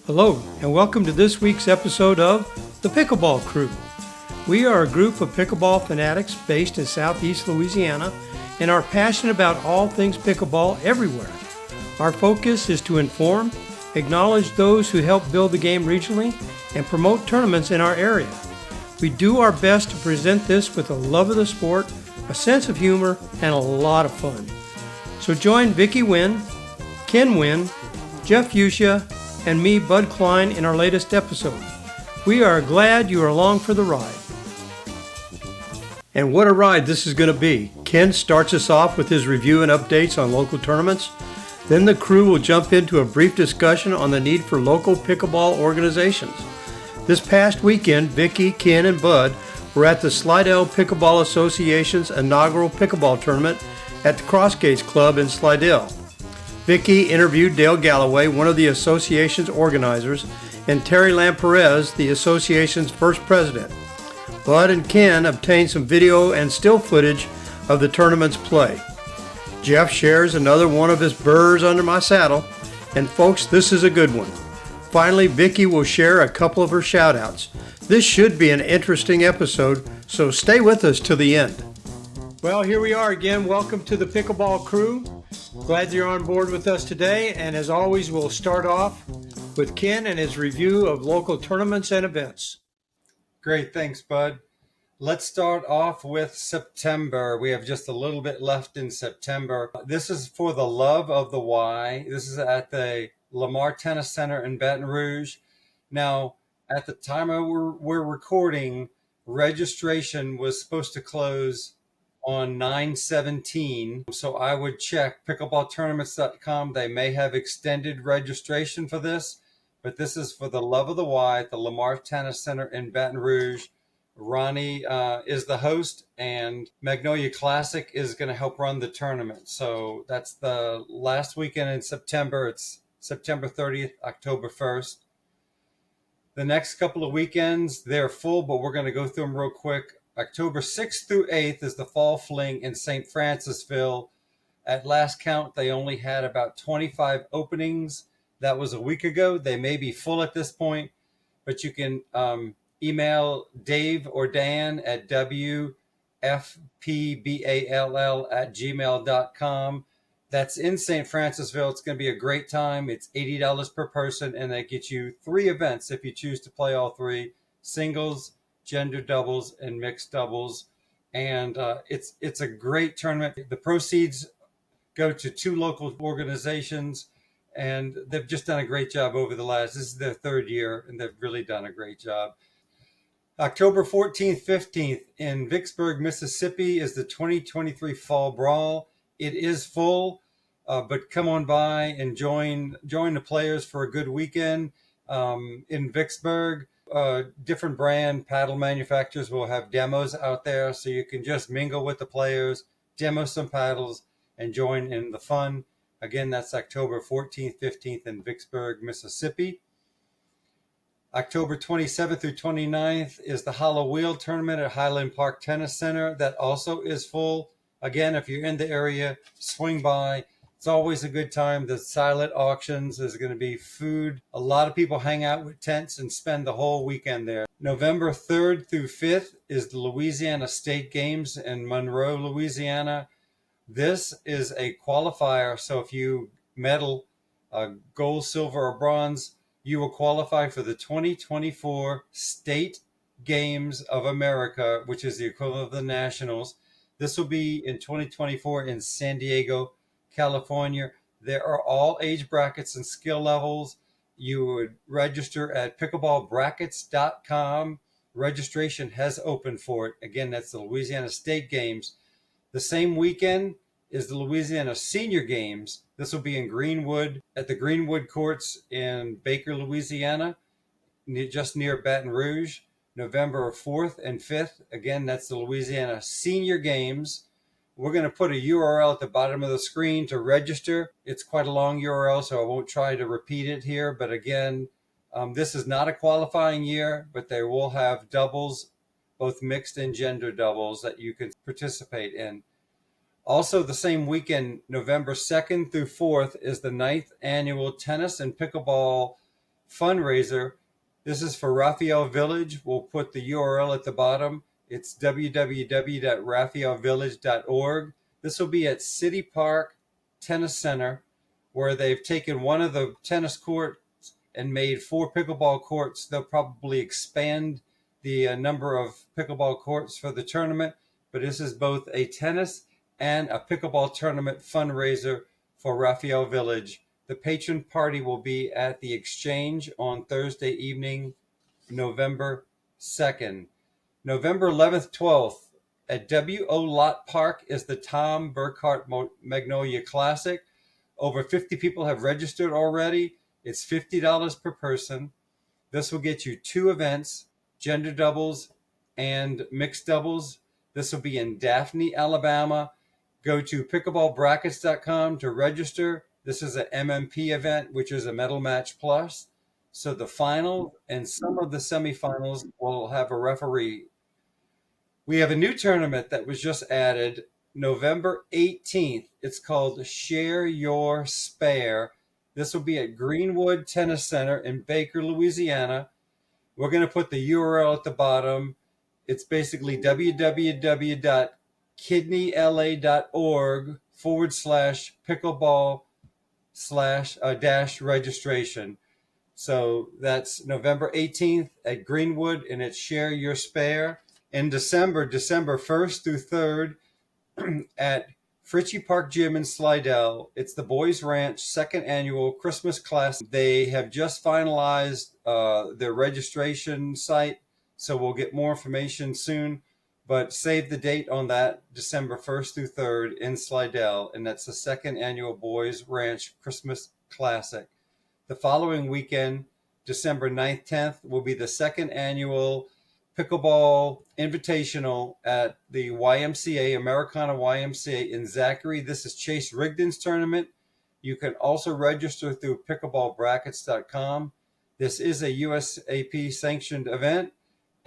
Hello, and welcome to this week's episode of the Pickleball Crew. We are a group of pickleball fanatics based in southeast Louisiana and are passionate about all things pickleball everywhere. Our focus is to inform, acknowledge those who help build the game regionally, and promote tournaments in our area. We do our best to present this with a love of the sport, a sense of humor, and a lot of fun. So join Vicki Wynn, Ken Wynn, Jeff Fuchsia, and me, Bud Klein, in our latest episode. We are glad you are along for the ride. And what a ride this is going to be. Ken starts us off with his review and updates on local tournaments. Then the crew will jump into a brief discussion on the need for local pickleball organizations. This past weekend, Vicki, Ken, and Bud were at the Slidell Pickleball Association's inaugural pickleball tournament at the Crossgates Club in Slidell. Vicki interviewed Dale Galloway, one of the association's organizers, and Terri Lamperez, the association's first president. Bud and Ken obtained some video and still footage of the tournament's play. Jeff shares another one of his Burrs under my saddle, and folks, this is a good one. Finally, Vicki will share a couple of her shout-outs. This should be an interesting episode, so stay with us to the end. Well, here we are again. Welcome to the Pickleball Crew. Glad you're on board with us today, and as always, we'll start off with Ken and his review of local tournaments and events. Great, thanks, Bud. Let's start off with September. We have just a little bit left in September. This is for the love of the Y. This is at the Lamar Tennis Center in Baton Rouge. Now, at the time we're recording, registration was supposed to close on 9/17. So I would check pickleballtournaments.com. They may have extended registration for this, but this is for the love of the Y at the Lamar Tennis Center in Baton Rouge. Ronnie is the host, and Magnolia Classic is going to help run the tournament. So that's the last weekend in September. It's September 30th, October 1st. The next couple of weekends, they're full, but we're going to go through them real quick. October 6th through 8th is the Fall Fling in St. Francisville. At last count, they only had about 25 openings. That was a week ago. They may be full at this point, but you can email Dave or Dan at wfpball@gmail.com. That's in St. Francisville. It's going to be a great time. It's $80 per person, and that gets you 3 events if you choose to play all 3: singles, gender doubles, and mixed doubles. And it's a great tournament. The proceeds go to 2 local organizations, and they've just done a great job over the last, this is their 3rd year, and they've really done a great job. October 14th, 15th in Vicksburg, Mississippi is the 2023 Fall Brawl. It is full, but come on by and join the players for a good weekend in Vicksburg. Different brand paddle manufacturers will have demos out there, so you can just mingle with the players, demo some paddles, and join in the fun. Again, that's October 14th, 15th in Vicksburg, Mississippi. October 27th through 29th is the Hollow Wheel Tournament at Highland Park Tennis Center. That also is full. Again, if you're in the area, swing by. It's always a good time. The silent auctions, there's going to be food. A lot of people hang out with tents and spend the whole weekend there. November 3rd through 5th is the Louisiana State Games in Monroe, Louisiana. This is a qualifier, so if you medal gold, silver, or bronze, you will qualify for the 2024 State Games of America, which is the equivalent of the Nationals. This will be in 2024 in San Diego, California. There are all age brackets and skill levels. You would register at pickleballbrackets.com. Registration has opened for it. Again, that's the Louisiana State Games. The same weekend is the Louisiana Senior Games. This will be in Greenwood at the Greenwood Courts in Baker, Louisiana, just near Baton Rouge. November 4th and 5th. Again, that's the Louisiana Senior Games. We're going to put a URL at the bottom of the screen to register. It's quite a long URL, so I won't try to repeat it here. But again, this is not a qualifying year, but they will have doubles, both mixed and gender doubles, that you can participate in. Also, the same weekend, November 2nd through 4th, is the 9th annual Tennis and Pickleball fundraiser. This is for Raphael Village. We'll put the URL at the bottom. It's www.raphaelvillage.org. This will be at City Park Tennis Center, where they've taken one of the tennis courts and made 4 pickleball courts. They'll probably expand the number of pickleball courts for the tournament, but this is both a tennis and a pickleball tournament fundraiser for Raphael Village. The patron party will be at the Exchange on Thursday evening, November 2nd. November 11th, 12th, at W.O. Lott Park is the Tom Burkhart Magnolia Classic. Over 50 people have registered already. It's $50 per person. This will get you 2 events, gender doubles and mixed doubles. This will be in Daphne, Alabama. Go to pickleballbrackets.com to register. This is an MMP event, which is a medal match plus. So the final and some of the semifinals will have a referee. We have a new tournament that was just added November 18th. It's called Share Your Spare. This will be at Greenwood Tennis Center in Baker, Louisiana. We're going to put the URL at the bottom. It's basically www.kidneyla.org/pickleball/registration. So that's November 18th at Greenwood, and it's Share Your Spare. In December 1st through 3rd, at Fritchie Park Gym in Slidell. It's the Boys Ranch second annual Christmas class. They have just finalized their registration site, so we'll get more information soon. But save the date on that, December 1st through 3rd in Slidell, and that's the second annual Boys Ranch Christmas Classic. The following weekend, December 9th, 10th, will be the second annual Pickleball Invitational at the YMCA, Americana YMCA in Zachary. This is Chase Rigdon's tournament. You can also register through pickleballbrackets.com. This is a USAP sanctioned event,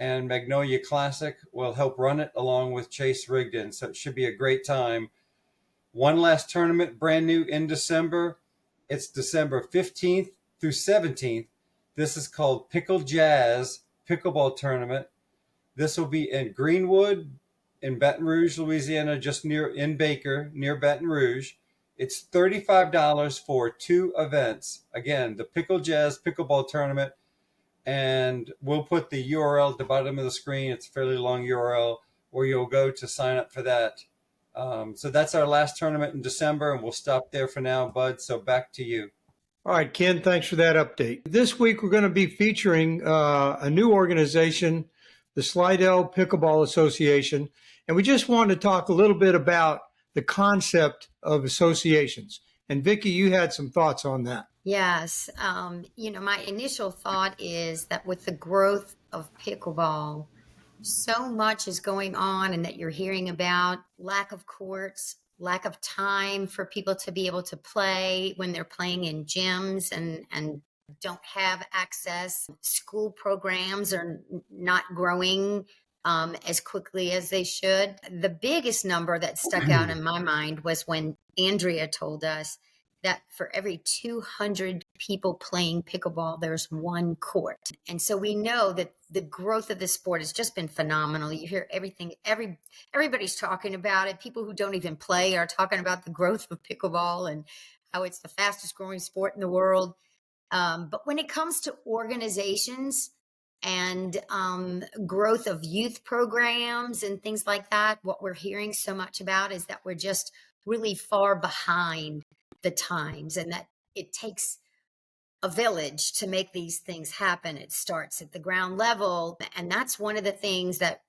and Magnolia Classic will help run it along with Chase Rigdon. So it should be a great time. One last tournament, brand new in December. It's December 15th through 17th. This is called Pickle Jazz Pickleball Tournament. This will be in Greenwood, in Baton Rouge, Louisiana, just in Baker, near Baton Rouge. It's $35 for 2 events. Again, the Pickle Jazz Pickleball Tournament, and we'll put the URL at the bottom of the screen. It's a fairly long URL where you'll go to sign up for that. So that's our last tournament in December, and we'll stop there for now, Bud. So back to you. All right, Ken, thanks for that update. This week, we're going to be featuring a new organization, the Slidell Pickleball Association. And we just wanted to talk a little bit about the concept of associations. And Vicki, you had some thoughts on that. Yes. My initial thought is that with the growth of pickleball, so much is going on and that you're hearing about lack of courts, lack of time for people to be able to play when they're playing in gyms and don't have access. School programs are not growing as quickly as they should. The biggest number that stuck out in my mind was when Andrea told us that for every 200 people playing pickleball, there's 1 court. And so we know that the growth of this sport has just been phenomenal. You hear everything, everybody's talking about it. People who don't even play are talking about the growth of pickleball and how it's the fastest growing sport in the world. But when it comes to organizations and growth of youth programs and things like that, what we're hearing so much about is that we're just really far behind the times, and that it takes a village to make these things happen. It starts at the ground level, and that's one of the things that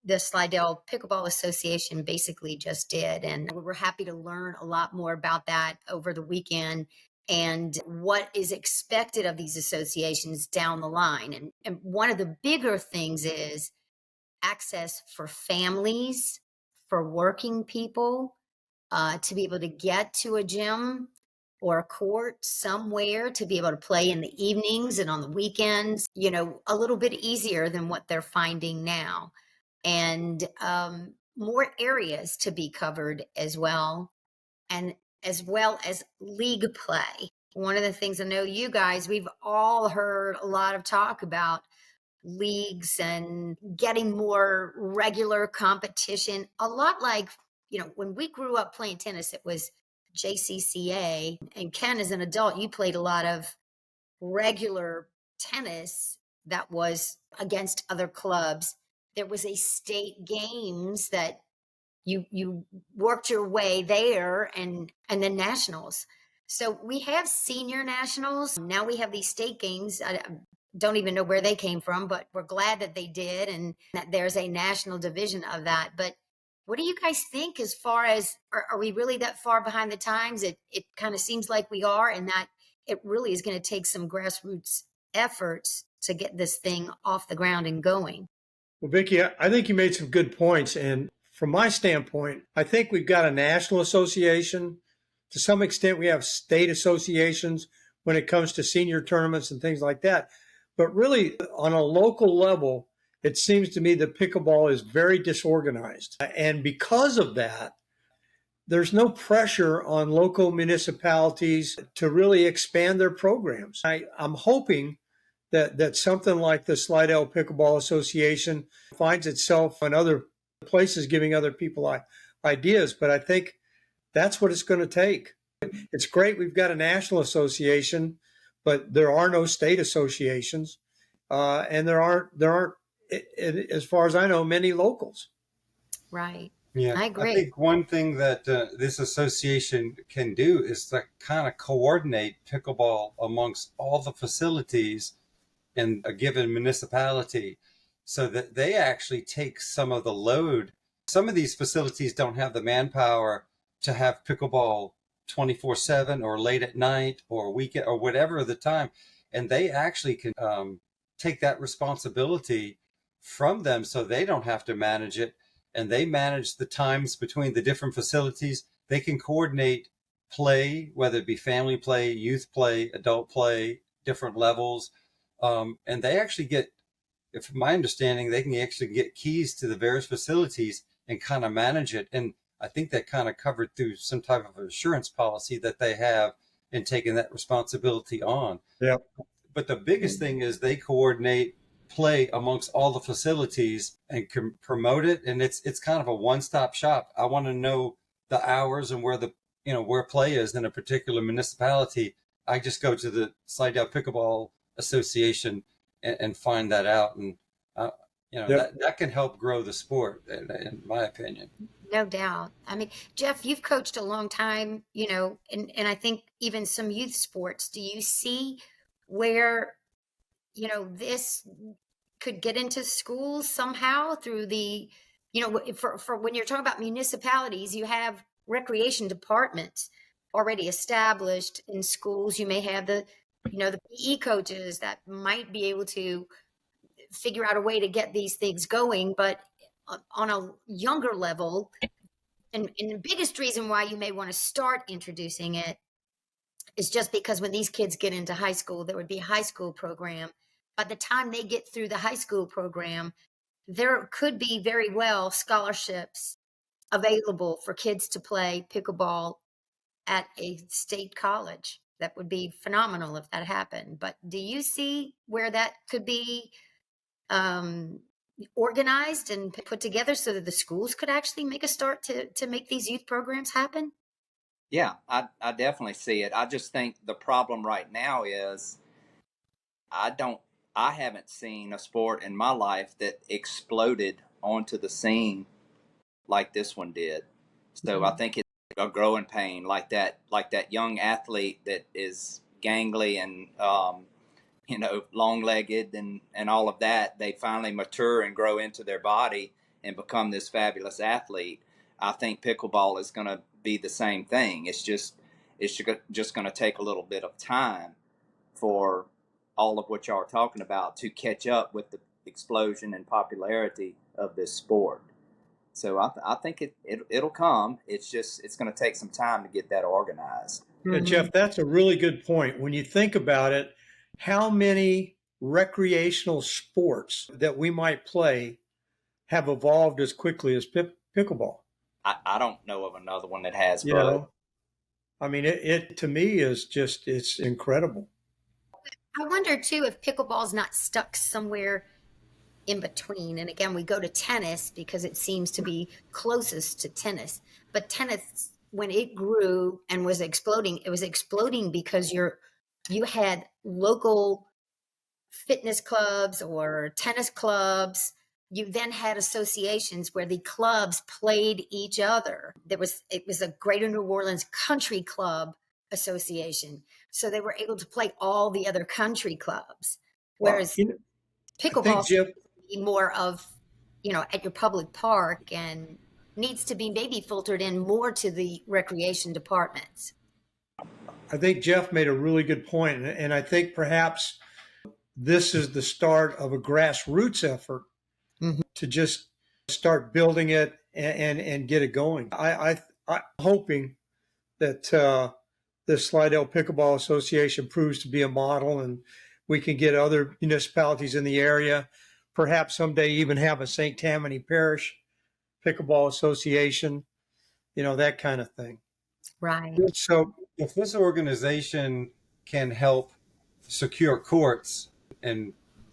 the Slidell Pickleball Association basically just did. And we're happy to learn a lot more about that over the weekend and what is expected of these associations down the line. And one of the bigger things is access for families, for working people, to be able to get to a gym or a court somewhere to be able to play in the evenings and on the weekends, a little bit easier than what they're finding now. And more areas to be covered as well. And as well as league play. one of the things I know you guys, we've all heard a lot of talk about leagues and getting more regular competition. A lot like, when we grew up playing tennis, it was JCCA. And Ken, as an adult, you played a lot of regular tennis that was against other clubs. There was a state games that you worked your way there, and then nationals. So we have senior nationals. Now we have these state games. I don't even know where they came from, but we're glad that they did and that there's a national division of that. But what do you guys think as far as, are we really that far behind the times? It kind of seems like we are, and that it really is going to take some grassroots efforts to get this thing off the ground and going. Well, Vicki, I think you made some good points. And from my standpoint, I think we've got a national association. To some extent, we have state associations when it comes to senior tournaments and things like that. But really, on a local level, it seems to me that pickleball is very disorganized. And because of that, there's no pressure on local municipalities to really expand their programs. I'm hoping that something like the Slidell Pickleball Association finds itself in other places giving other people ideas, but I think that's what it's going to take. It's great we've got a national association, but there are no state associations, and there aren't, as far as I know, many locals. Right. Yeah, I agree. I think one thing that this association can do is to kind of coordinate pickleball amongst all the facilities in a given municipality so that they actually take some of the load. Some of these facilities don't have the manpower to have pickleball 24/7 or late at night or weekend or whatever the time. And they actually can take that responsibility from them so they don't have to manage it. And they manage the times between the different facilities. They can coordinate play, whether it be family play, youth play, adult play, different levels. And they actually get, from my understanding, they can actually get keys to the various facilities and kind of manage it. And I think that kind of covered through some type of insurance policy that they have in taking that responsibility on. Yeah. But the biggest thing is they coordinate play amongst all the facilities and can promote it. And it's kind of a one-stop shop. I want to know the hours and where where play is in a particular municipality. I just go to the Slidell Pickleball Association and find that out. And, that can help grow the sport, in my opinion. No doubt. I mean, Jeff, you've coached a long time, and I think even some youth sports. Do you see where, this could get into schools somehow through the, for when you're talking about municipalities, you have recreation departments already established in schools. You may have the PE coaches that might be able to figure out a way to get these things going, but on a younger level, and the biggest reason why you may want to start introducing it is just because when these kids get into high school, there would be a high school program. By the time they get through the high school program, there could be very well scholarships available for kids to play pickleball at a state college. That would be phenomenal if that happened. But do you see where that could be organized and put together so that the schools could actually make a start to make these youth programs happen? Yeah, I definitely see it. I just think the problem right now is I haven't seen a sport in my life that exploded onto the scene like this one did. So I think it's a growing pain, like that young athlete that is gangly and long-legged and all of that. They finally mature and grow into their body and become this fabulous athlete. I think pickleball is going to be the same thing. It's just going to take a little bit of time for all of what y'all are talking about to catch up with the explosion and popularity of this sport. So I think it'll come. It's going to take some time to get that organized. Yeah, Jeff, that's a really good point. When you think about it, how many recreational sports that we might play have evolved as quickly as pickleball? I don't know of another one that has, You but know, I mean, it to me is just, it's incredible. I wonder too if pickleball's not stuck somewhere in between. And again, we go to tennis because it seems to be closest to tennis. But tennis, when it grew and was exploding, it was exploding because you had local fitness clubs or tennis clubs. You then had associations where the clubs played each other. It was a Greater New Orleans Country Club Association. So they were able to play all the other country clubs. Well, Whereas I think, pickleball Jeff, seems to be more of, at your public park and needs to be maybe filtered in more to the recreation departments. I think Jeff made a really good point, and I think perhaps this is the start of a grassroots effort Mhm. to just start building it and get it going. I'm hoping that the Slidell Pickleball Association proves to be a model, and we can get other municipalities in the area, perhaps someday even have a St. Tammany Parish Pickleball Association, that kind of thing. Right. So, If this organization can help secure courts and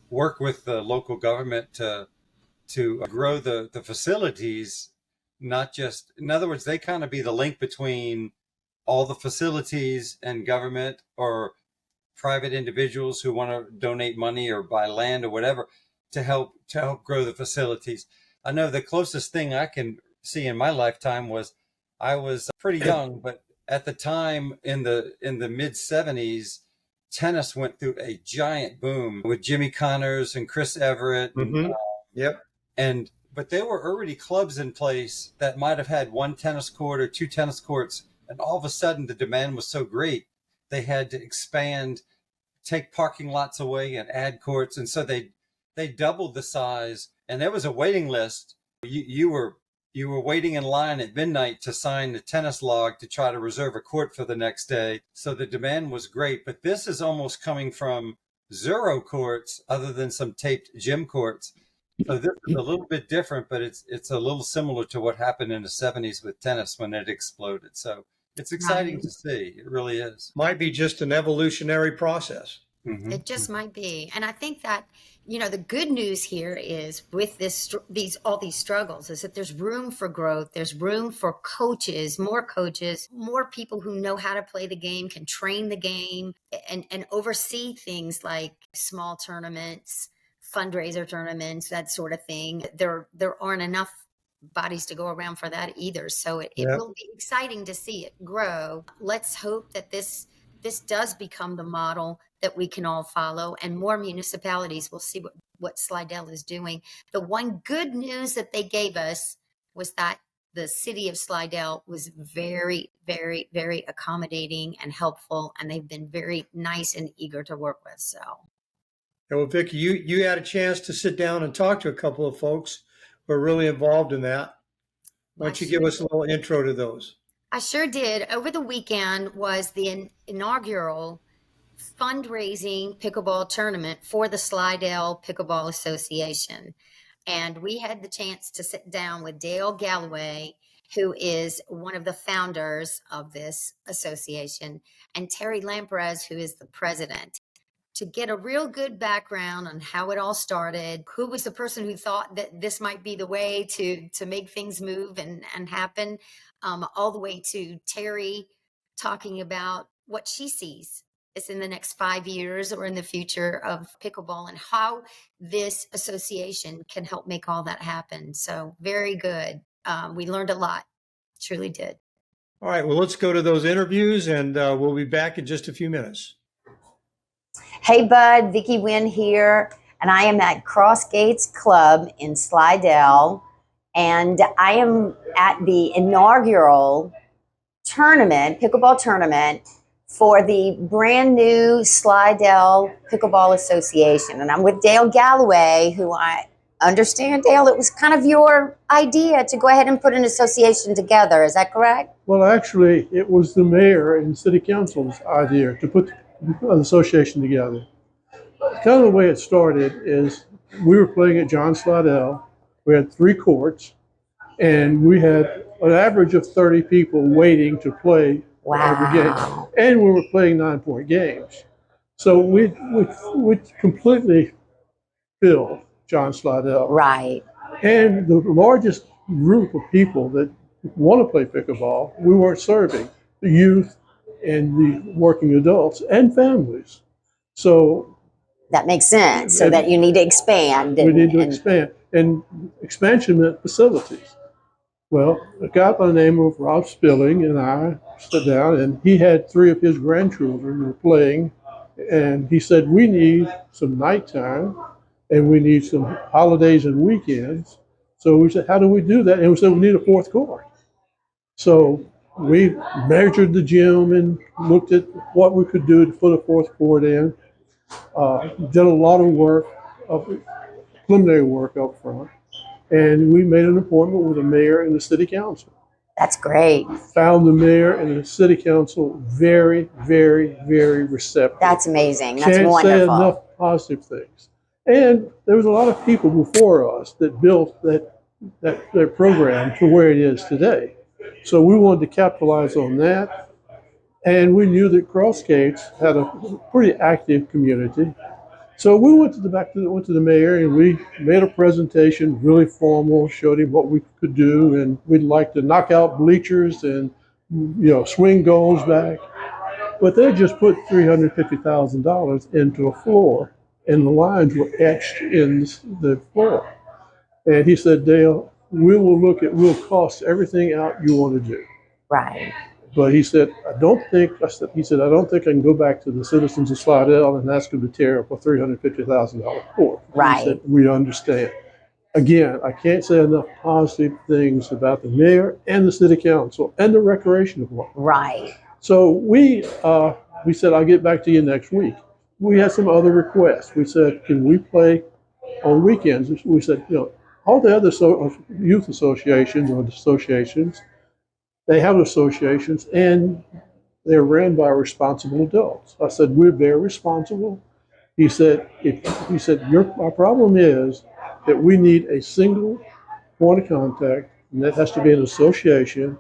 work with the local government to grow the facilities, not just, in other words, they kind of be the link between all the facilities and government or private individuals who want to donate money or buy land or whatever to help grow the facilities. I know the closest thing I can see in my lifetime was I was pretty young, but at the time in the mid 70s, tennis went through a giant boom with Jimmy Connors and Chris Everett yep. and but there were already clubs in place that might have had one tennis court or two tennis courts, and all of a sudden the demand was so great they had to expand, take parking lots away and add courts, and so they doubled the size, and there was a waiting list. You were waiting in line at midnight to sign the tennis log to try to reserve a court for the next day. So the demand was great, but this is almost coming from zero courts other than some taped gym courts. So this is a little bit different, but it's a little similar to what happened in the 70s with tennis when it exploded. So it's exciting Right. to see. It really is. Might be just an evolutionary process. Mm-hmm. It just might be. And I think that, the good news here is with all these struggles is that there's room for growth. There's room for coaches, more people who know how to play the game, can train the game and oversee things like small tournaments, fundraiser tournaments, that sort of thing. There aren't enough bodies to go around for that either. So it Yeah. will be exciting to see it grow. Let's hope that this does become the model that we can all follow, and more municipalities will see what Slidell is doing. The one good news that they gave us was that the city of Slidell was very, very, very accommodating and helpful, and they've been very nice and eager to work with. So, Well, Vicki, you had a chance to sit down and talk to a couple of folks who are really involved in that. Why don't you give us a little intro to those? I sure did. Over the weekend was the inaugural fundraising pickleball tournament for the Slidell Pickleball Association. And we had the chance to sit down with Dale Galloway, who is one of the founders of this association, and Terri Lamperez, who is the president, to get a real good background on how it all started, who was the person who thought that this might be the way to make things move and happen, all the way to Terri talking about what she sees is in the next 5 years or in the future of pickleball and how this association can help make all that happen. So very good. We learned a lot, truly did. All right, well, let's go to those interviews, and we'll be back in just a few minutes. Hey Bud, Vicki Wynn here, and I am at Cross Gates Club in Slidell, and I am at the inaugural tournament, pickleball tournament, for the brand new Slidell Pickleball Association. And I'm with Dale Galloway, who I understand, Dale, it was kind of your idea to go ahead and put an association together. Is that correct? Well, actually, it was the mayor and city council's idea to put an association together. Kind of the way it started is we were playing at John Slidell. We had 3 courts, and we had an average of 30 people waiting to play every game, Wow. and we were playing 9-point games. So we completely filled John Slidell. Right. And the largest group of people that want to play pickleball, we weren't serving the youth and the working adults and families. So That makes sense. So And- that you need to expand. we need to and- expand. And expansion meant facilities. Well, a guy by the name of Rob Spilling and I sat down, and he had 3 of his grandchildren who were playing, and he said, we need some nighttime, and we need some holidays and weekends. So we said, how do we do that? And we said, we need a 4th court. So we measured the gym and looked at what we could do to put a 4th court in. Did a lot of work, preliminary work up front. And we made an appointment with the mayor and the city council. That's great. Found the mayor and the city council very, very, very receptive. That's amazing. That's Can't wonderful. say enough positive things. And there was a lot of people before us that built that program to where it is today. So we wanted to capitalize on that. And we knew that Crossgates had a pretty active community. So we went to the mayor and we made a presentation, really formal, showed him what we could do, and we'd like to knock out bleachers and swing goals back. But they just put $350,000 into a floor, and the lines were etched in the floor. And he said, Dale, we'll cost everything out you want to do. Right. But he said, I don't think I can go back to the citizens of Slidell and ask them to tear up a $350,000 court. Right. He said, we understand. Again, I can't say enough positive things about the mayor and the city council and the recreation department. Right. So we said, I'll get back to you next week. We had some other requests. We said, can we play on weekends? We said, all the other youth associations or associations, they have associations and they're ran by responsible adults. I said, we're very responsible. He said, our problem is that we need a single point of contact, and that has to be an association,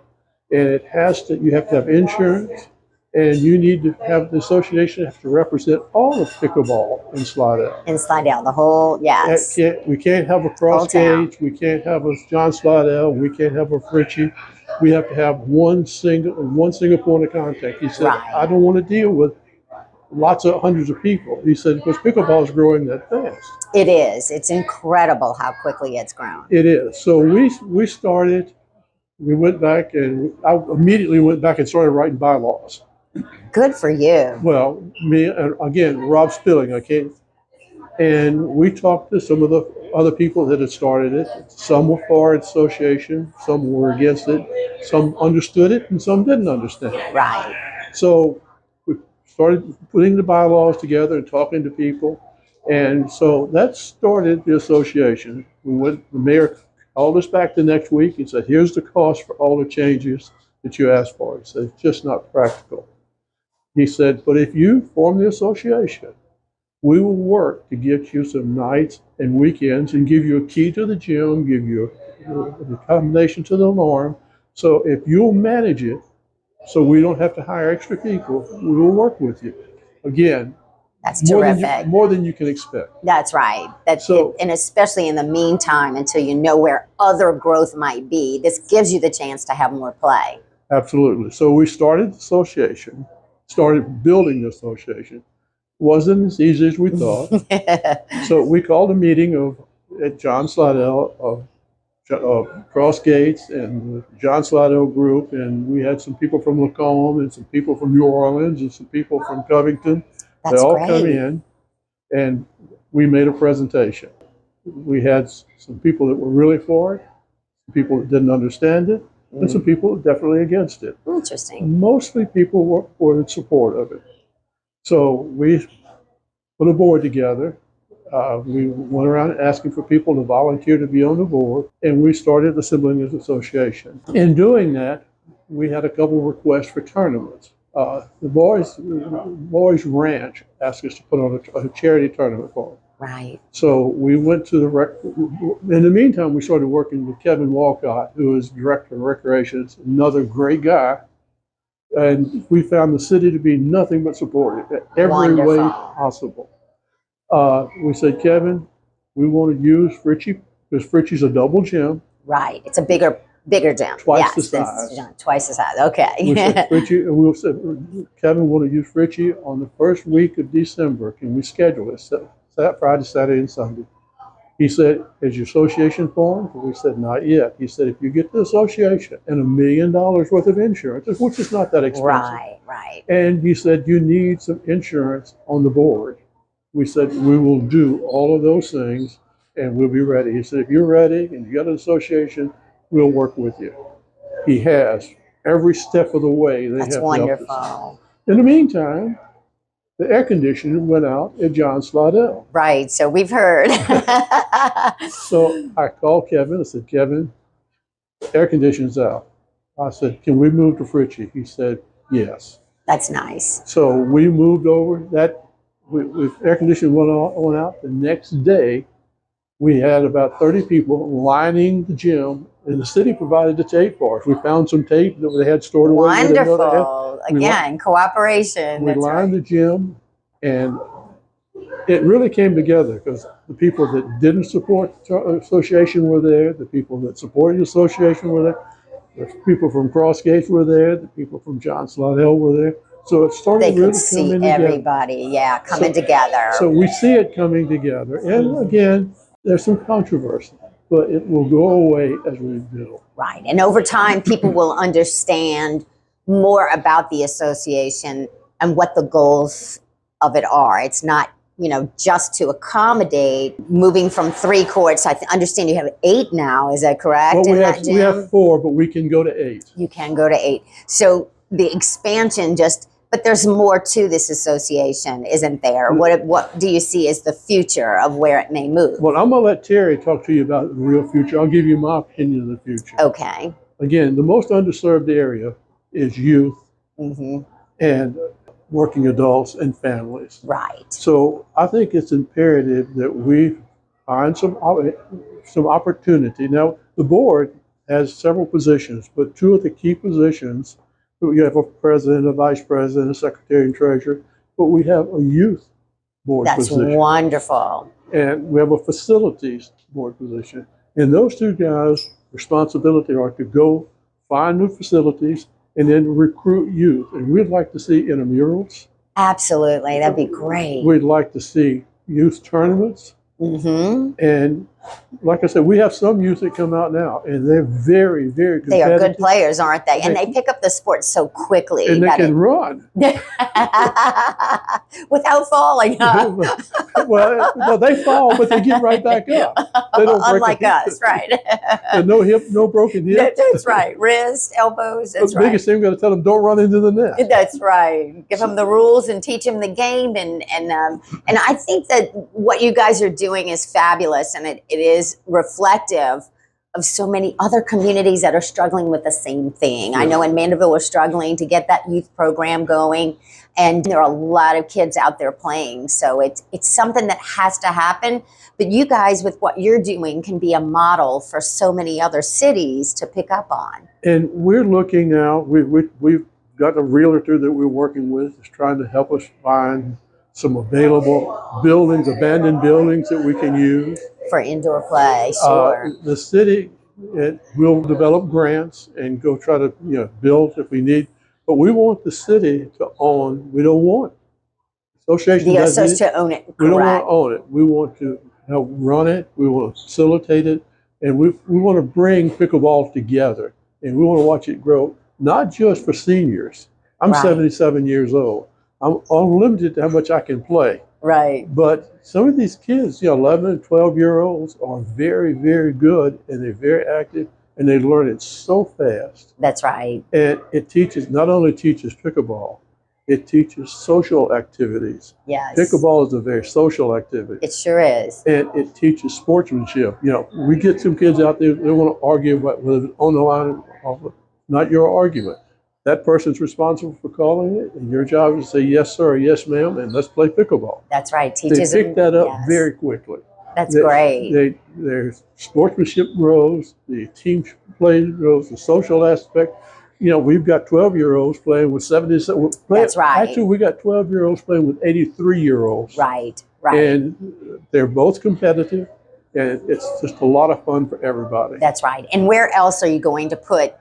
and you have to have insurance, and you need to have the association have to represent all of pickleball in Slidell. In Slidell, the whole, yes. We can't have a Crossgates, we can't have a John Slidell, we can't have a Fritchie. We have to have one single point of contact. He said, Right. I don't want to deal with lots of hundreds of people. He said, because pickleball is growing that fast. It is. It's incredible how quickly it's grown. It is. So we started, we went back, and I immediately went back and started writing bylaws. Good for you. Well, me, and again, Rob Spilling, and we talked to some of the other people that had started it. Some were for its association, some were against it, some understood it, and some didn't understand it. Right. So we started putting the bylaws together and talking to people. And so that started the association. The mayor called us back the next week and said, here's the cost for all the changes that you asked for. He said, it's just not practical. He said, but if you form the association, we will work to get you some nights and weekends and give you a key to the gym, give you a combination to the alarm. So if you'll manage it, so we don't have to hire extra people, we will work with you. Again, That's terrific. More than you can expect. That's right. So- and especially in the meantime, until you know where other growth might be, this gives you the chance to have more play. Absolutely. So we started the association, started building the association. Wasn't as easy as we thought. So we called a meeting at John Slidell of Crossgates and the John Slidell group, and we had some people from Lacombe and some people from New Orleans and some people from Covington. That's They all great. come in, and we made a presentation. We had some people that were really for it, some people that didn't understand it, and some people definitely against it. Interesting. Mostly people were in support of it. So we put a board together. We went around asking for people to volunteer to be on the board, and we started assembling this association. In doing that, we had a couple of requests for tournaments. The boys Ranch asked us to put on a charity tournament for them. Right. So we went to in the meantime, we started working with Kevin Walcott, who is Director of Recreation. It's another great guy. And we found the city to be nothing but supportive in every way Wonderful. possible. We said, Kevin, we want to use Fritchie because Fritchie's a double gym, Right. It's a bigger gym. twice the Yes, than size. twice the size. We Okay. said, Fritchie, and we said, Kevin, want to use Fritchie on the first week of December. Can we schedule it? So, Friday, Saturday, and Sunday. He said, has your association formed? We said, not yet. He said, if you get the association and $1 million worth of insurance, which is not that expensive. Right, right. And he said, you need some insurance on the board. We said, we will do all of those things and we'll be ready. He said, if you're ready and you got an association, we'll work with you. He has every step of the way. They That's have helped us. wonderful. In the meantime, the air conditioning went out at John Slidell. Right. So we've heard. So I called Kevin. I said, Kevin, the air conditioning's out. I said, can we move to Fritchie? He said, yes. That's nice. So we moved over. That air conditioning went out. The next day, we had about 30 people lining the gym, and the city provided the tape for us. We found some tape that they had stored away. Wonderful. Again, cooperation. We That's lined right. the gym, and it really came together because the people that didn't support the association were there, the people that supported the association were there, the people from Cross Gates were there, the people from John Slidell were there. So it started They really could see coming together. everybody, coming together. So we see it coming together. And again, there's some controversy, but it will go away as we build. Right. And over time, people will understand more about the association and what the goals of it are. It's not, just to accommodate moving from 3 courts. I understand you have 8 now. Is that correct? Well, in that gym? we have 4, but we can go to 8. You can go to 8. So the expansion but there's more to this association, isn't there? What do you see as the future of where it may move? Well, I'm going to let Terri talk to you about the real future. I'll give you my opinion of the future. Okay. Again, the most underserved area is youth and working adults and families. Right. So I think it's imperative that we find some opportunity. Now, the board has several positions, but 2 of the key positions, we have a president, a vice president, a secretary and treasurer, but we have a youth board position. That's wonderful. And we have a facilities board position. And those 2 guys' responsibility are to go find new facilities and then recruit youth. And we'd like to see intramurals. Absolutely. That'd be great. We'd like to see youth tournaments. And like I said, we have some youth that come out now, and they're very, very competitive. They are good players, aren't they? And they pick up the sport so quickly. And they can run. Without falling. well, they fall, but they get right back up. They don't break Unlike us, right? And no broken hip. That's right. Wrist, elbows, that's The biggest thing, we've got to tell them, don't run into the net. That's right. Give them the rules and teach them the game. And I think that what you guys are doing is fabulous, and it is reflective of so many other communities that are struggling with the same thing. I know in Mandeville we're struggling to get that youth program going, and there are a lot of kids out there playing. So it's something that has to happen. But you guys, with what you're doing, can be a model for so many other cities to pick up on. And we're looking now, we've got a realtor that we're working with is trying to help us find some available buildings, abandoned buildings that we can use. For indoor play, sure. The city will develop grants and go try to build if we need. But we want the city to own. We don't want association. To own it. Correct. We don't want to own it. We want to help run it. We want to facilitate it, and we want to bring pickleball together, and we want to watch it grow. Not just for seniors. I'm 77 years old. I'm unlimited to how much I can play. Right. But some of these kids, 11 and 12-year-olds are very, very good, and they're very active, and they learn it so fast. That's right. And it not only teaches pickleball, it teaches social activities. Yes. Pickleball is a very social activity. It sure is. And it teaches sportsmanship. We get some kids out there, they want to argue about whether it's on the line or not your argument. That person's responsible for calling it, and your job is to say, yes, sir, yes, ma'am, and let's play pickleball. That's right. They pick that up very quickly. That's great. Their sportsmanship grows, the team play grows, the social aspect. we've got 12-year-olds playing with 70. That's right. Actually, we got 12-year-olds playing with 83-year-olds. Right. And they're both competitive, and it's just a lot of fun for everybody. That's right. And where else are you going to put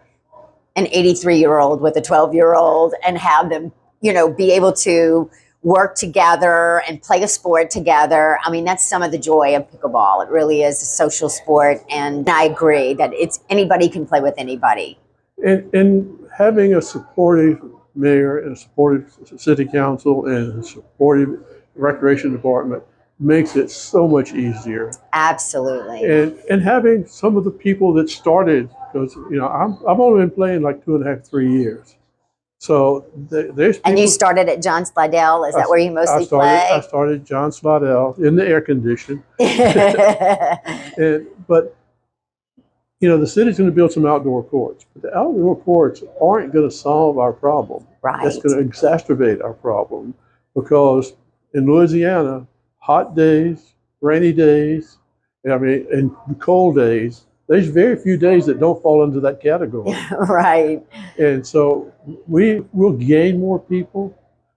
an 83-year-old with a 12-year-old and have them, be able to work together and play a sport together? I mean, that's some of the joy of pickleball. It really is a social sport, and I agree that anybody can play with anybody. And having a supportive mayor and a supportive city council and a supportive recreation department makes it so much easier. Absolutely. And having some of the people that started, because I've only been playing like 2.5, 3 years. So there's people. And you started at John Slidell. Is that where you mostly play? I started John Slidell in the air condition. But the city's going to build some outdoor courts, but the outdoor courts aren't going to solve our problem. Right. That's going to exacerbate our problem, because in Louisiana, hot days, rainy days, and cold days, there's very few days that don't fall into that category. Right. And so we will gain more people.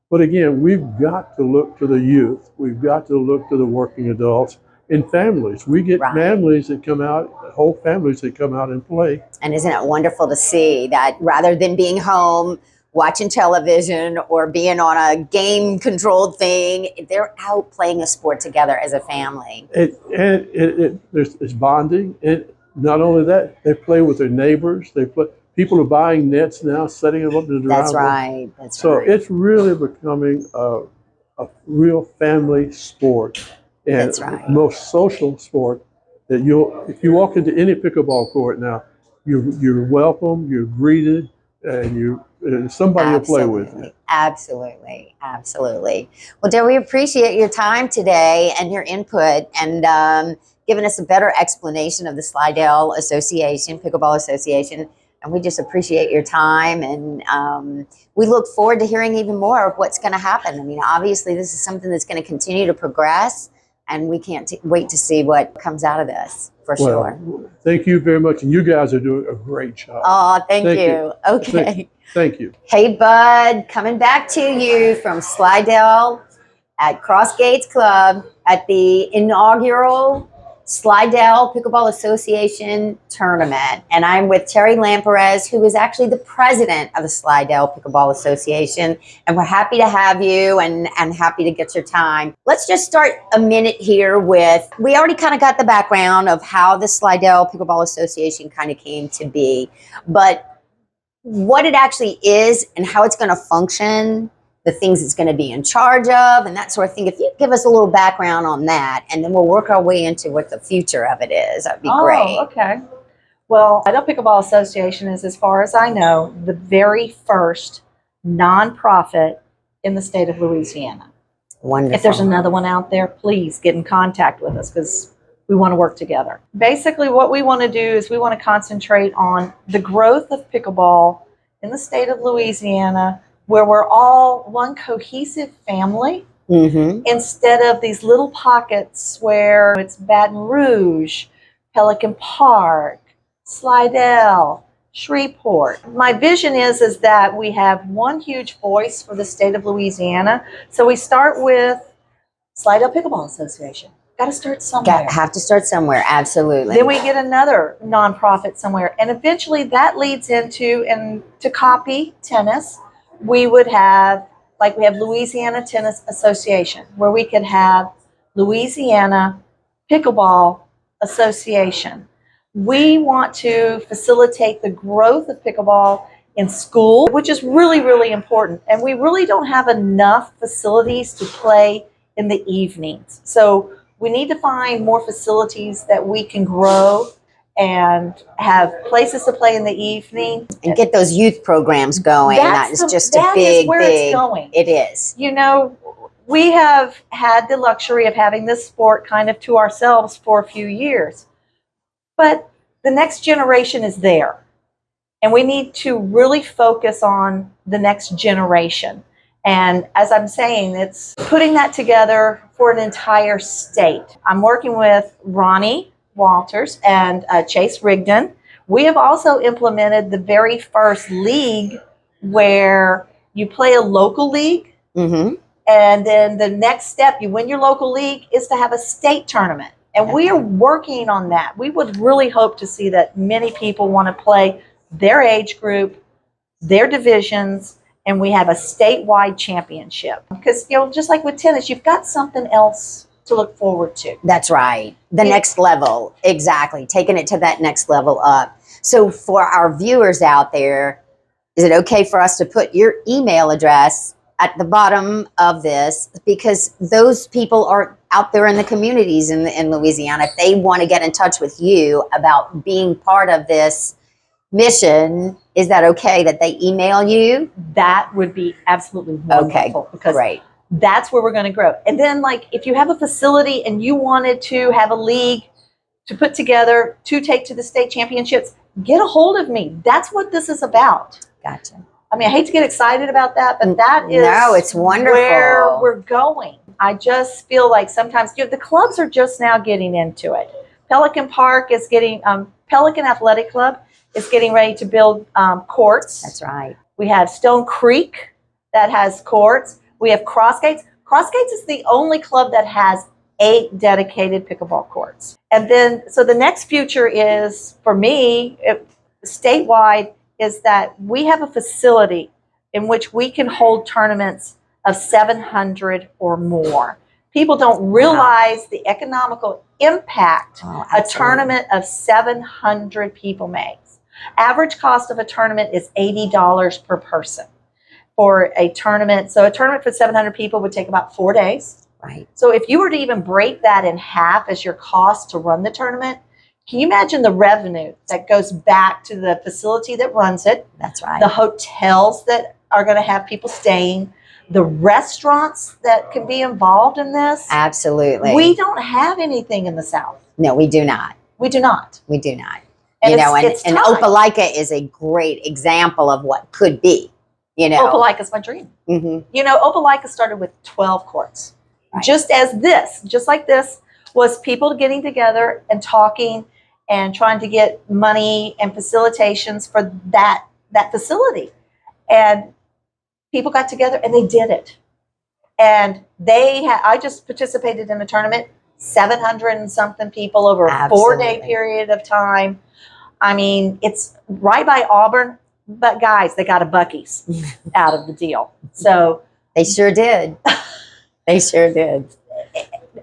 But again, we've got to look to the youth. We've got to look to the working adults and families. We get families that come out, whole families that come out and play. And isn't it wonderful to see that rather than being home, watching television or being on a game controlled thing, they're out playing a sport together as a family. It's bonding. And not only that, they play with their neighbors. People are buying nets now, setting them up in the driveway. That's right. So it's really becoming a real family sport. And That's right. the most social sport that if you walk into any pickleball court now, you're welcome, you're greeted, and somebody will play with you. Absolutely. Absolutely. Well, Dale, we appreciate your time today and your input, and giving us a better explanation of the Slidell Association, Pickleball Association. And we just appreciate your time, and we look forward to hearing even more of what's going to happen. I mean, obviously, this is something that's going to continue to progress, and we can't wait to see what comes out of this, for sure. Thank you very much, and you guys are doing a great job. Oh, thank you. Okay. Thank you. Hey, Bud, coming back to you from Slidell at Cross Gates Club at the inaugural Slidell Pickleball Association tournament. And I'm with Terri Lamperez, who is actually the president of the Slidell Pickleball Association. And we're happy to have you and happy to get your time. Let's just start a minute here with, we already kind of got the background of how the Slidell Pickleball Association kind of came to be, but what it actually is and how it's going to function, the things it's going to be in charge of, and that sort of thing. If you give us a little background on that, and then we'll work our way into what the future of it is, that'd be great. Okay. Well, Slidell Pickleball Association is, as far as I know, the very first nonprofit in the state of Louisiana. Wonderful. If there's another one out there, please get in contact with us, because we want to work together. Basically, what we want to do is we want to concentrate on the growth of pickleball in the state of Louisiana, where we're all one cohesive family, instead of these little pockets where it's Baton Rouge, Pelican Park, Slidell, Shreveport. My vision is that we have one huge voice for the state of Louisiana. So we start with Slidell Pickleball Association. Got to start somewhere. Have to start somewhere, absolutely. Then we get another nonprofit somewhere, and eventually that leads into, and to copy tennis, we would have, like we have Louisiana Tennis Association, where we could have Louisiana Pickleball Association. We want to facilitate the growth of pickleball in school, which is really, really important. And we really don't have enough facilities to play in the evenings. So we need to find more facilities that we can grow and have places to play in the evening. And get those youth programs going. That is just a big, it's going. It is. You know, we have had the luxury of having this sport kind of to ourselves for a few years. But the next generation is there. And we need to really focus on the next generation. And as I'm saying, it's putting that together for an entire state. I'm working with Ronnie Walters and Chase Rigdon. We have also implemented the very first league where you play a local league, Mm-hmm. and then the next step, you win your local league, is to have a state tournament. And we are working on that. We would really hope to see that many people want to play their age group, their divisions, and we have a statewide championship. Because, just like with tennis, you've got something else to look forward to. That's right. The next level. Exactly. Taking it to that next level up. So for our viewers out there, is it okay for us to put your email address at the bottom of this? Because those people are out there in the communities in Louisiana. If they want to get in touch with you about being part of this mission, is that okay that they email you? That would be absolutely wonderful. Okay, because great. that's where we're going to grow. And then, like, if you have a facility and you wanted to have a league to put together to take to the state championships, get a hold of me. That's what this is about. Gotcha. I mean, I hate to get excited about that, but that is it's wonderful where we're going. I just feel like sometimes the clubs are just now getting into it. Pelican Park is getting, Pelican Athletic Club is getting ready to build courts. That's right. We have Stone Creek that has courts. We have Crossgates. Crossgates is the only club that has 8 dedicated pickleball courts. And then, so the next future is, for me, statewide, is that we have a facility in which we can hold tournaments of 700 or more. People don't realize the economical impact a tournament of 700 people makes. Average cost of a tournament is $80 per person for a tournament. So a tournament for 700 people would take about 4 days. Right. So if you were to even break that in half as your cost to run the tournament, can you imagine the revenue that goes back to the facility that runs it? That's right. The hotels that are going to have people staying, the restaurants that can be involved in this. Absolutely. We don't have anything in the South. No, we do not. We do not. We do not. And and time. Opelika is a great example of what could be. Opelika's my dream. Mm-hmm. Opelika started with 12 courts. Right. Just like this, was people getting together and talking and trying to get money and facilitations for that facility. And people got together and they did it. And I just participated in a tournament, 700 and something people over a Absolutely. 4-day period of time. I mean, it's right by Auburn, but guys, they got a Buc-ee's out of the deal. So they sure did. They sure did.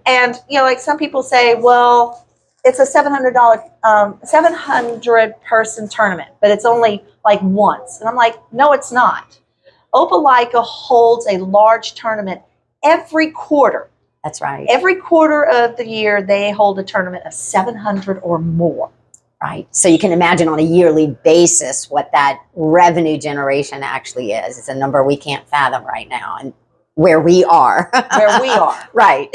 And, like some people say, well, it's a $700 person tournament, but it's only like once. And I'm like, no, it's not. Opelika holds a large tournament every quarter. That's right. Every quarter of the year, they hold a tournament of 700 or more. Right. So you can imagine on a yearly basis what that revenue generation actually is. It's a number we can't fathom right now. And where we are. Right.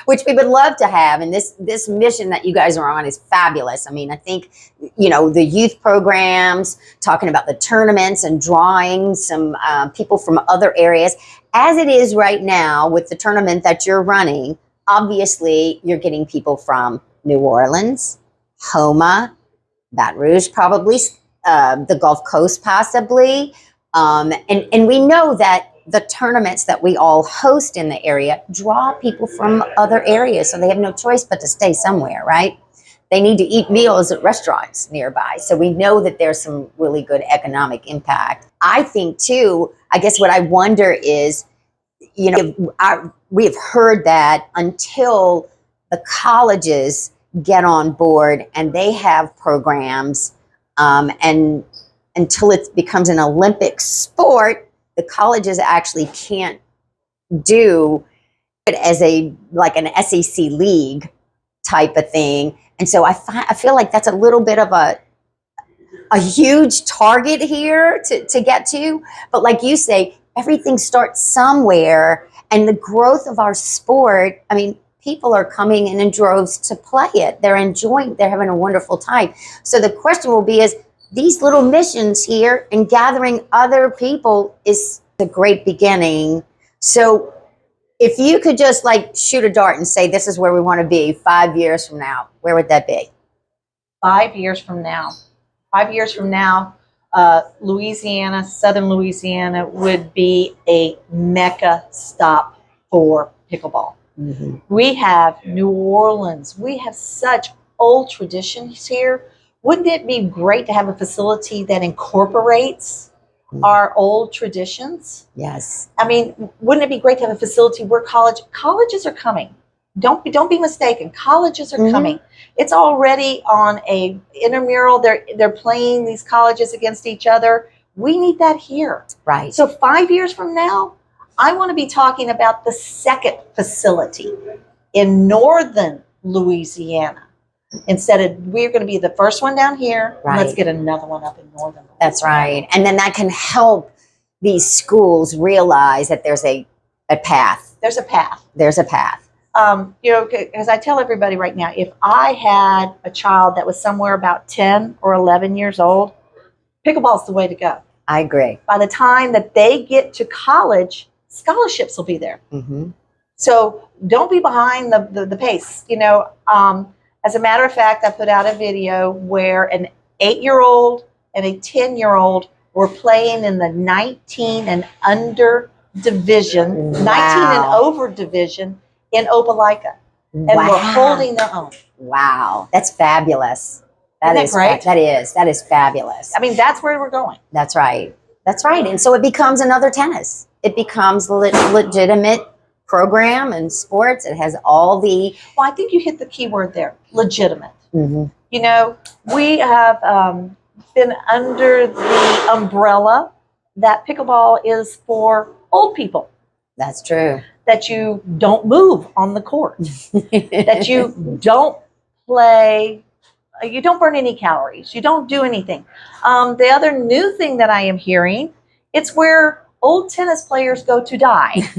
Which we would love to have. And this mission that you guys are on is fabulous. I mean, I think, the youth programs, talking about the tournaments and drawing some people from other areas. As it is right now with the tournament that you're running, obviously you're getting people from New Orleans, Homa, Baton Rouge, probably, the Gulf Coast possibly. And we know that the tournaments that we all host in the area draw people from other areas, so they have no choice but to stay somewhere, right? They need to eat meals at restaurants nearby. So we know that there's some really good economic impact. I think too, I guess what I wonder is, we have heard that until the colleges get on board and they have programs, and until it becomes an Olympic sport, the colleges actually can't do it as an SEC league type of thing. And so I feel like that's a little bit of a huge target here to get to. But like you say, everything starts somewhere, and the growth of our sport, I mean, people are coming in droves to play it. They're enjoying, they're having a wonderful time. So the question will be is, these little missions here and gathering other people is a great beginning. So if you could just shoot a dart and say, this is where we want to be 5 years from now, where would that be? 5 years from now. 5 years from now, Louisiana, Southern Louisiana would be a mecca stop for pickleball. Mhm. We have New Orleans. We have such old traditions here. Wouldn't it be great to have a facility that incorporates our old traditions? Yes. I mean, wouldn't it be great to have a facility where colleges are coming? Don't be mistaken. Colleges are coming. It's already on a intramural. They're playing these colleges against each other. We need that here. Right. So 5 years from now, I want to be talking about the second facility in northern Louisiana. Instead of, we're going to be the first one down here. Right. Let's get another one up in northern Louisiana. That's right. And then that can help these schools realize that there's a path. There's a path. There's a path. You know, because I tell everybody right now, if I had a child that was somewhere about 10 or 11 years old, pickleball's the way to go. I agree. By the time that they get to college, scholarships will be there. Mm-hmm. So don't be behind the pace. You know, as a matter of fact, I put out a video where an 8-year-old and a 10-year-old were playing in the 19 and under division, 19 and over division in Opelika. And we're holding their own. Wow. That's fabulous. Isn't that great? That is fabulous. I mean, that's where we're going. That's right. That's right. And so it becomes another tennis. It becomes legitimate program and sports. It has all the... Well, I think you hit the key word there, legitimate. Mm-hmm. You know, we have been under the umbrella that pickleball is for old people. That's true. That you don't move on the court. That you don't play, you don't burn any calories. You don't do anything. The other new thing that I am hearing, it's where old tennis players go to die. It's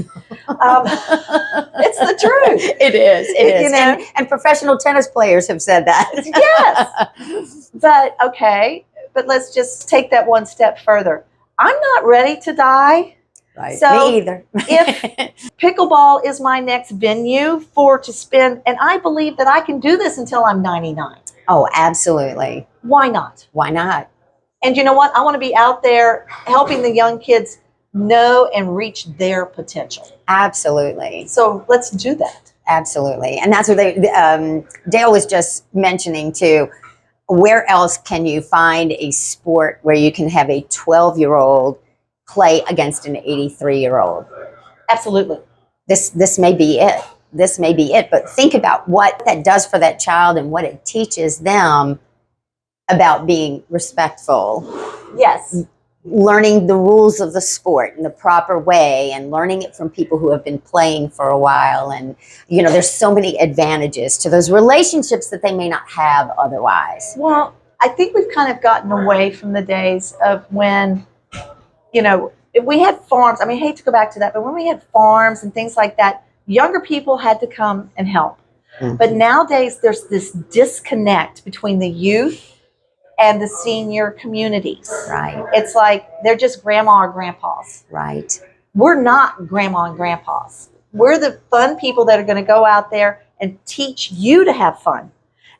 the truth. It is. It is. You know? And professional tennis players have said that. Yes. But okay, but let's just take that one step further. I'm not ready to die. Right. So Me either. If pickleball is my next venue to spend, and I believe that I can do this until I'm 99. Oh, absolutely. Why not? Why not? And you know what? I want to be out there helping the young kids know and reach their potential. Absolutely. So let's do that. Absolutely. And that's what Dale was just mentioning too. Where else can you find a sport where you can have a 12-year-old play against an 83-year-old? Absolutely. This may be it. This may be it. But think about what that does for that child and what it teaches them about being respectful. Yes. Learning the rules of the sport in the proper way and learning it from people who have been playing for a while. And, you know, there's so many advantages to those relationships that they may not have otherwise. Well, I think we've kind of gotten away from the days of when, you know, if we had farms, I mean, I hate to go back to that, but when we had farms and things like that, younger people had to come and help. Mm-hmm. But nowadays, there's this disconnect between the youth and the senior communities. Right. It's like they're just grandma or grandpas. Right. We're not grandma and grandpas. We're the fun people that are going to go out there and teach you to have fun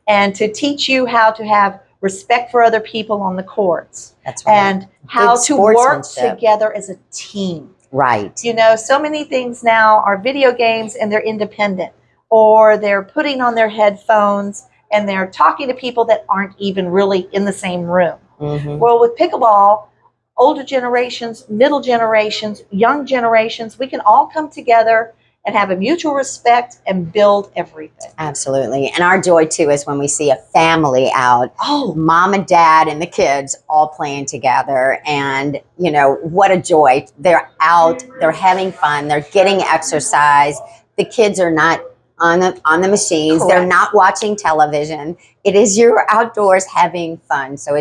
and to teach you how to have respect for other people on the courts. That's right. And how to work together as a team. Right. You know, so many things now are video games and they're independent, or they're putting on their headphones and they're talking to people that aren't even really in the same room. Mm-hmm. Well, with pickleball, older generations, middle generations, young generations, we can all come together and have a mutual respect and build everything. Absolutely. And our joy, too, is when we see a family out, mom and dad and the kids all playing together. And, you know, what a joy. They're out, they're having fun, they're getting exercise. The kids are not on the machines. Correct. They're not watching television. It is you're outdoors having fun. So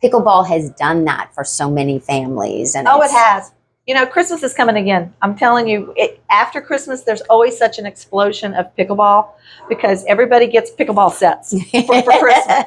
pickleball has done that for so many families. And it has. You know, Christmas is coming again. I'm telling you, after Christmas, there's always such an explosion of pickleball because everybody gets pickleball sets for Christmas.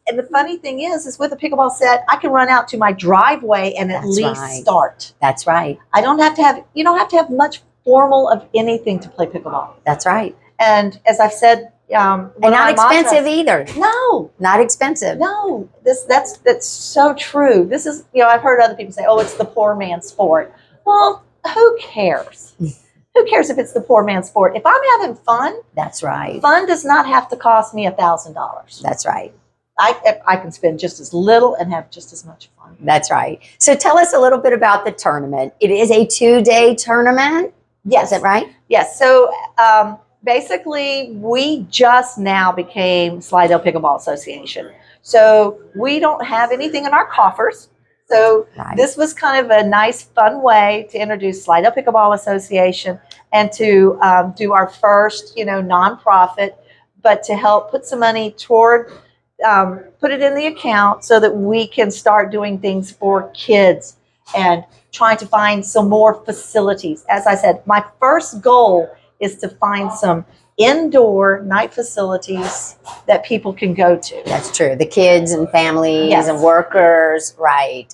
And the funny thing is with a pickleball set, I can run out to my driveway and at least start. That's right. You don't have to have much formal of anything to play pickleball. That's right. And as I've said And not expensive either. No, Not expensive. no. That's so true. This is, I've heard other people say, "Oh, it's the poor man's sport." Well, who cares? Who cares if it's the poor man's sport? If I'm having fun, That's right. fun does not have to cost me $1,000. That's right. I can spend just as little and have just as much fun. That's right. So tell us a little bit about the tournament. It is a 2-day tournament. Yes. Is that right? Yes. So basically, we just now became Slidell Pickleball Association. So we don't have anything in our coffers. So Right. this was kind of a nice, fun way to introduce Slidell Pickleball Association and to do our first, nonprofit, but to help put some money toward, put it in the account so that we can start doing things for kids and trying to find some more facilities. As I said, my first goal is to find some indoor night facilities that people can go to. That's true. The kids and families Yes. and workers. Right.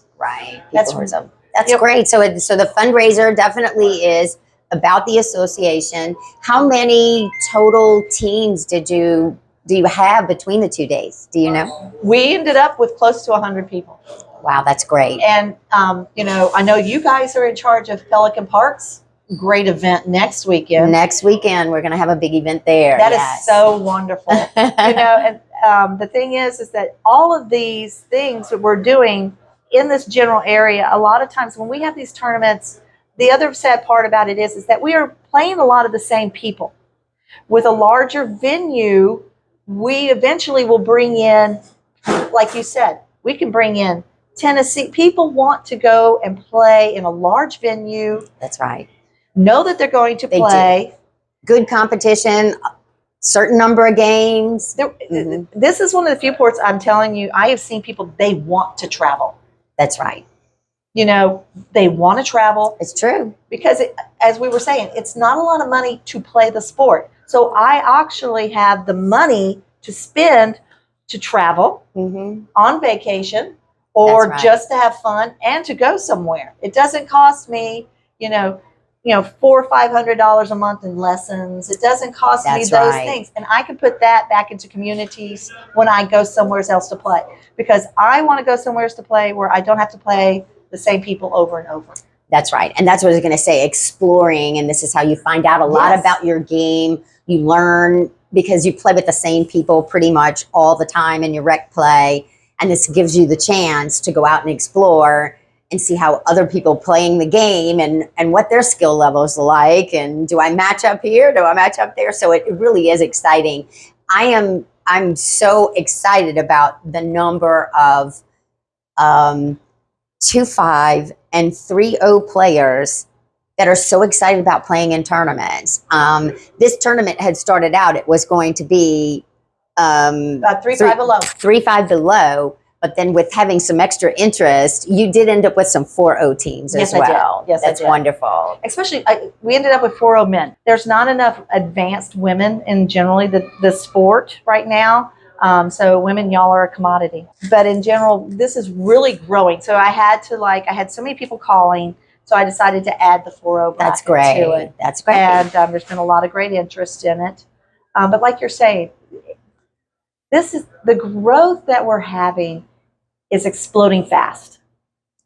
That's That's Yep. great. So the fundraiser definitely is about the association. How many total teams do you have between the 2 days? Do you know? We ended up with close to 100 people. Wow, that's great. And, I know you guys are in charge of Pelican Park's great event next weekend. Next weekend, we're going to have a big event there. That Yes. is so wonderful. And the thing is that all of these things that we're doing in this general area, a lot of times when we have these tournaments, the other sad part about it is that we are playing a lot of the same people. With a larger venue, we eventually will bring in, like you said, we can bring in Tennessee. People want to go and play in a large venue, That's right. know that they're going to They do. play. Good competition, certain number of games. Mhm. This is one of the few ports I'm telling you, I have seen people, they want to travel. That's right. They want to travel It's true. because, as we were saying, it's not a lot of money to play the sport. So I actually have the money to spend to travel Mm-hmm. on vacation or That's right. just to have fun and to go somewhere. It doesn't cost me, $400 or $500 a month in lessons. It doesn't cost me That's those right. things. And I can put that back into communities when I go somewhere else to play, because I want to go somewhere else to play where I don't have to play the same people over and over. That's right. And that's what I was going to say, exploring. And this is how you find out a lot Yes. about your game. You learn because you play with the same people pretty much all the time in your rec play. And this gives you the chance to go out and explore and see how other people playing the game and what their skill levels are like. And do I match up here? Do I match up there? So it really is exciting. I'm so excited about the number of 2-5 and 3-0 players that are so excited about playing in tournaments. This tournament had started out, it was going to be About 3-5 below. 3-5 below, but then with having some extra interest, you did end up with some 4-0 teams Yes, as I did. well. Yes, I That's did. wonderful. Especially, we ended up with 4-0 men. There's not enough advanced women in generally the sport right now. So women, y'all are a commodity. But in general, this is really growing. So I had so many people calling. So I decided to add the 4-0 bracket That's great. to it. That's great. And there's been a lot of great interest in it. But like you're saying, this is the growth that we're having is exploding fast.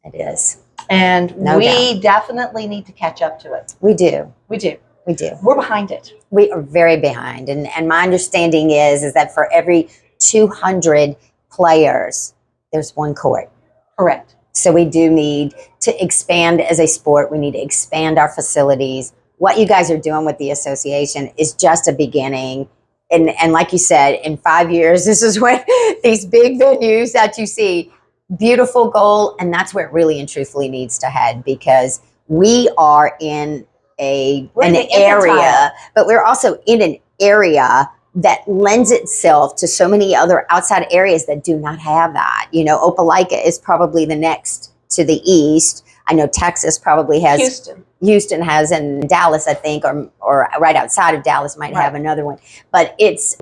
It is. And No we definitely need to catch up to it. We do. We do. We do. We're behind it. We are very behind. And my understanding is that for every 200 players, there's one court. Correct. So we do need to expand as a sport. We need to expand our facilities. What you guys are doing with the association is just a beginning. And like you said, in 5 years, this is when these big venues that you see, beautiful goal. And that's where it really and truthfully needs to head, because we are in an area, but we're also in an area that lends itself to so many other outside areas that do not have that. You know, Opelika is probably the next to the east. I know Texas probably has. Houston has, and Dallas, I think, or right outside of Dallas might have another one. But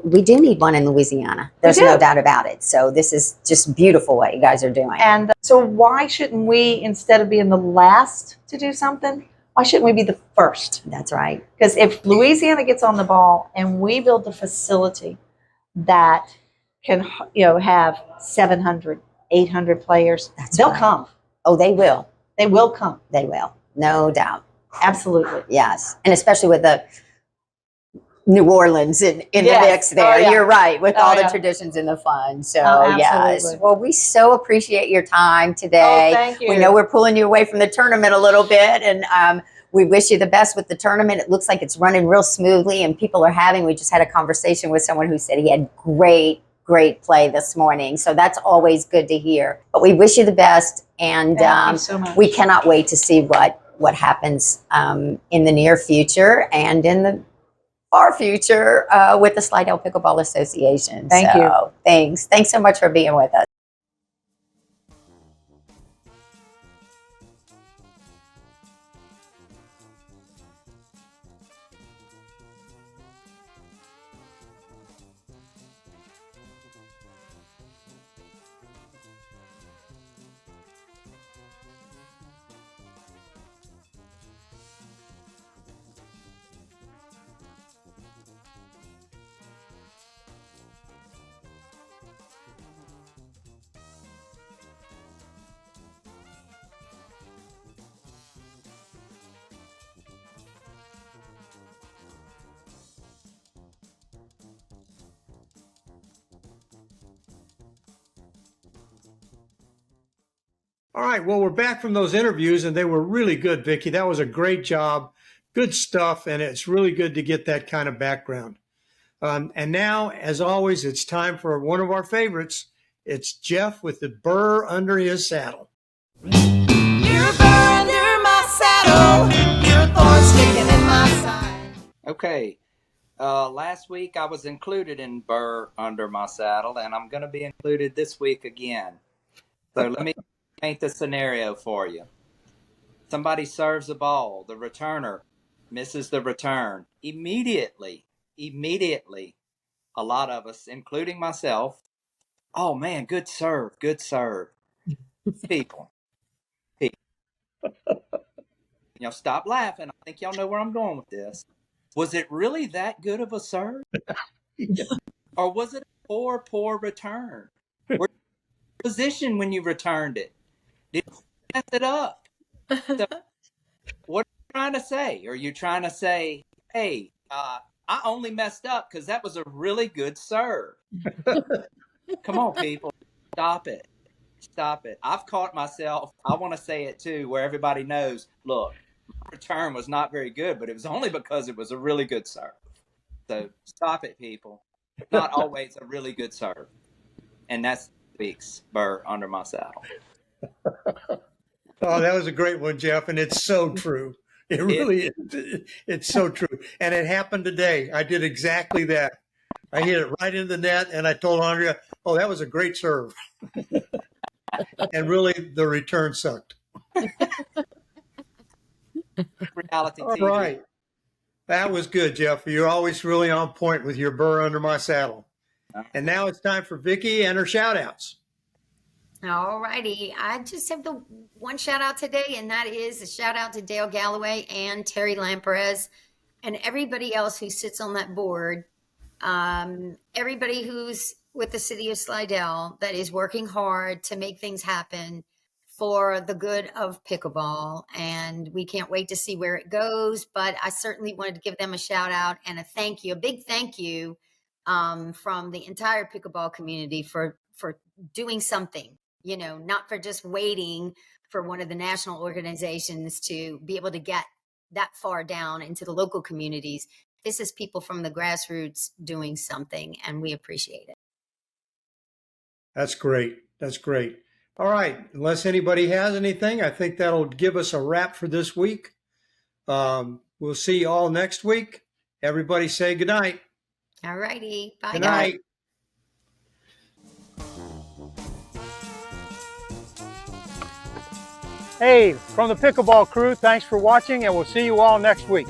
we do need one in Louisiana. There's no doubt about it. So this is just beautiful what you guys are doing. And so why shouldn't we, instead of being the last to do something, Why shouldn't we be the first? That's right. Because if Louisiana gets on the ball and we build a facility that can, have 700, 800 players, they'll right. come. Oh, they will. They will come. They will. No doubt. Absolutely. Yes. And especially with the New Orleans in the Yes. mix there. Oh, yeah. You're right, with Oh, all the yeah. traditions and the fun. So, Oh, yes. absolutely. Well, we so appreciate your time today. Oh, thank you. We know we're pulling you away from the tournament a little bit, and we wish you the best with the tournament. It looks like it's running real smoothly, and people are having, we just had a conversation with someone who said he had great play this morning. So that's always good to hear. But we wish you the best, and Thank you so much. we cannot wait to see what happens in the near future and in the far future with the Slidell Pickleball Association. Thank you. Thanks so much for being with us. All right, well, we're back from those interviews, and they were really good, Vicki. That was a great job, good stuff, and it's really good to get that kind of background. And now, as always, it's time for one of our favorites. It's Jeff with the burr under his saddle. You're a burr under my saddle. You're a thorn sticking in my side. Okay. Last week I was included in Burr Under My Saddle, and I'm going to be included this week again. So let me paint the scenario for you. Somebody serves a ball. The returner misses the return. Immediately, a lot of us, including myself, oh man, good serve. People. Stop laughing. I think y'all know where I'm going with this. Was it really that good of a serve? Or was it a poor return? Were you in position when you returned it? Did you mess it up? So, what are you trying to say? Are you trying to say, hey, I only messed up because that was a really good serve? Come on, people. Stop it. I've caught myself. I want to say it too, where everybody knows, look, my return was not very good, but it was only because it was a really good serve. So stop it, people. Not always a really good serve. And that's this week's Burr Under My Saddle. Oh, that was a great one, Jeff, and it's so true. It really is. It's so true. And it happened today. I did exactly that. I hit it right in the net, and I told Andrea, oh, that was a great serve. And really, the return sucked. Reality All TV. right. That was good, Jeff. You're always really on point with your burr under my saddle. And now it's time for Vicki and her shout-outs. All righty. I just have the one shout out today, and that is a shout out to Dale Galloway and Terri Lamperez and everybody else who sits on that board. Everybody who's with the city of Slidell that is working hard to make things happen for the good of pickleball. And we can't wait to see where it goes, but I certainly wanted to give them a shout out and a big thank you from the entire pickleball community for doing something, not for just waiting for one of the national organizations to be able to get that far down into the local communities. This is people from the grassroots doing something, and we appreciate it. That's great. That's great. All right. Unless anybody has anything, I think that'll give us a wrap for this week. We'll see you all next week. Everybody say good night. All righty. Bye, Good guys. night. Hey, from the pickleball crew, thanks for watching, and we'll see you all next week.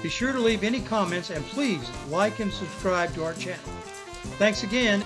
Be sure to leave any comments, and please like and subscribe to our channel. Thanks again.